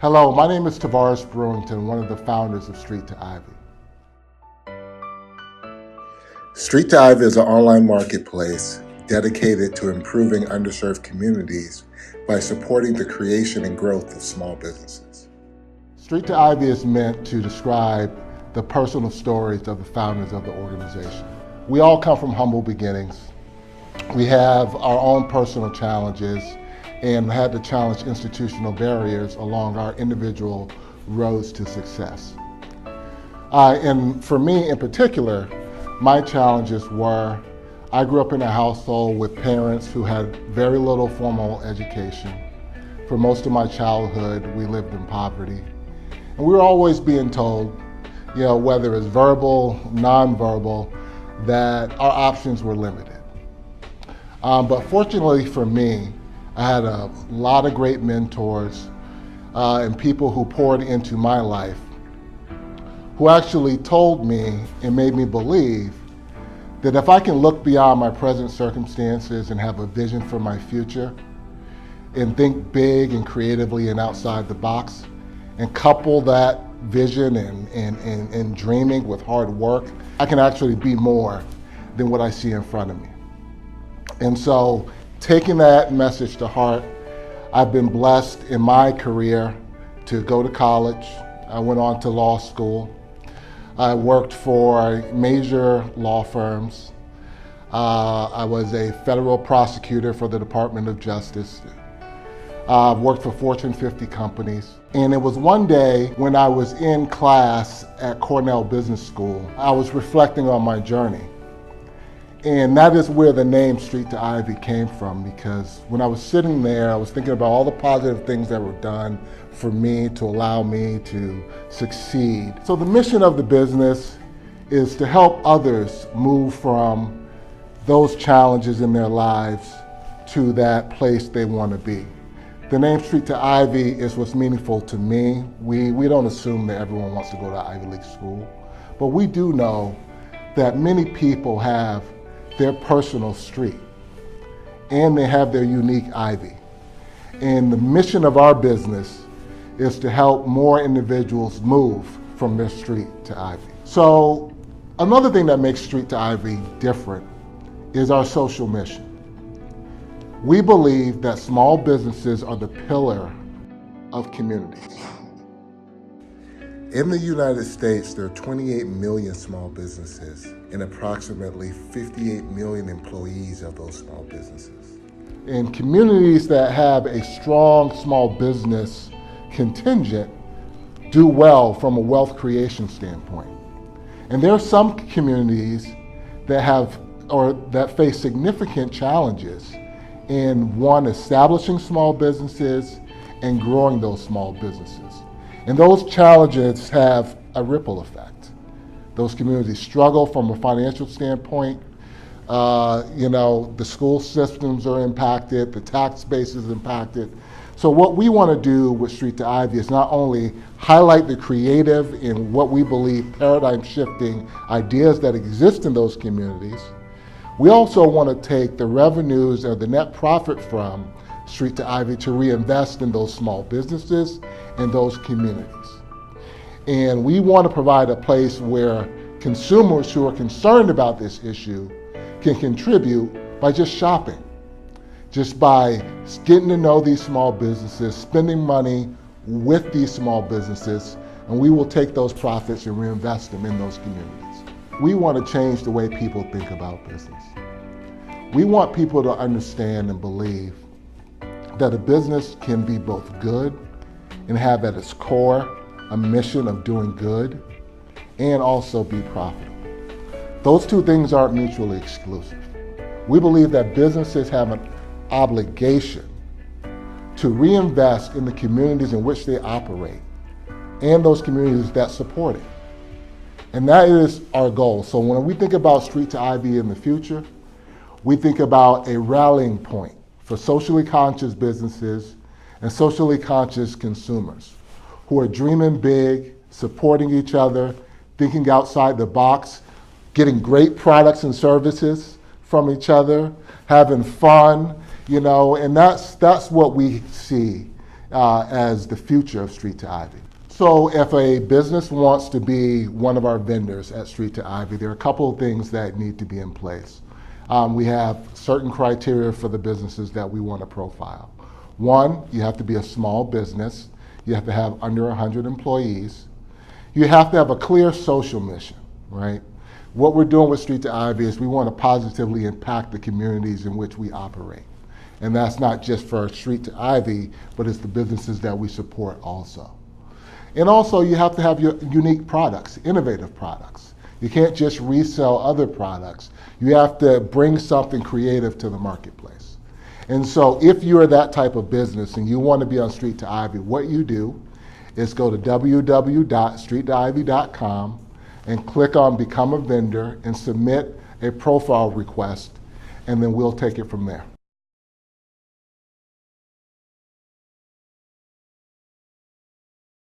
Hello, my name is Tavares Brewington, one of the founders of Street to Ivy. Street to Ivy is an online marketplace dedicated to improving underserved communities by supporting the creation and growth of small businesses. Street to Ivy is meant to describe the personal stories of the founders of the organization. We all come from humble beginnings. We have our own personal challenges and had to challenge institutional barriers along our individual roads to success. And for me in particular, my challenges were, I grew up in a household with parents who had very little formal education. For most of my childhood, we lived in poverty. And we were always being told, whether it's verbal, nonverbal, that our options were limited. But fortunately for me, I had a lot of great mentors and people who poured into my life, who actually told me and made me believe that if I can look beyond my present circumstances and have a vision for my future and think big and creatively and outside the box and couple that vision and dreaming with hard work, I can actually be more than what I see in front of me. And so taking that message to heart, I've been blessed in my career to go to college. I went on to law school. I worked for major law firms. I was a federal prosecutor for the Department of Justice. I worked for Fortune 50 companies. And it was one day when I was in class at Cornell Business School, I was reflecting on my journey. And that is where the name Street to Ivy came from, because when I was sitting there, I was thinking about all the positive things that were done for me to allow me to succeed. So the mission of the business is to help others move from those challenges in their lives to that place they want to be. The name Street to Ivy is what's meaningful to me. We don't assume that everyone wants to go to Ivy League school, but we do know that many people have their personal street, and they have their unique Ivy. And the mission of our business is to help more individuals move from their street to Ivy. So another thing that makes Street to Ivy different is our social mission. We believe that small businesses are the pillar of communities. In the United States, there are 28 million small businesses and approximately 58 million employees of those small businesses. In communities that have a strong small business contingent do well from a wealth creation standpoint. And there are some communities that face significant challenges in establishing small businesses and growing those small businesses. And those challenges have a ripple effect. Those communities struggle from a financial standpoint. The school systems are impacted, the tax base is impacted. So what we want to do with Street to Ivy is not only highlight the creative and what we believe paradigm shifting ideas that exist in those communities, we also want to take the revenues or the net profit from Street to Ivy to reinvest in those small businesses and those communities. And we want to provide a place where consumers who are concerned about this issue can contribute by just shopping, just by getting to know these small businesses, spending money with these small businesses, and we will take those profits and reinvest them in those communities. We want to change the way people think about business. We want people to understand and believe that a business can be both good and have at its core a mission of doing good and also be profitable. Those two things aren't mutually exclusive. We believe that businesses have an obligation to reinvest in the communities in which they operate and those communities that support it. And that is our goal. So when we think about Street to Ivy in the future, we think about a rallying point for socially conscious businesses and socially conscious consumers who are dreaming big, supporting each other, thinking outside the box, getting great products and services from each other, having fun, and that's what we see as the future of Street to Ivy. So if a business wants to be one of our vendors at Street to Ivy, there are a couple of things that need to be in place. We have certain criteria for the businesses that we want to profile. One, you have to be a small business. You have to have under 100 employees. You have to have a clear social mission, right? What we're doing with Street to Ivy is we want to positively impact the communities in which we operate. And that's not just for Street to Ivy, but it's the businesses that we support also. And also you have to have your unique products, innovative products. You can't just resell other products. You have to bring something creative to the marketplace. And so if you're that type of business and you want to be on Street to Ivy, what you do is go to www.streettoivy.com and click on Become a Vendor and submit a profile request, and then we'll take it from there.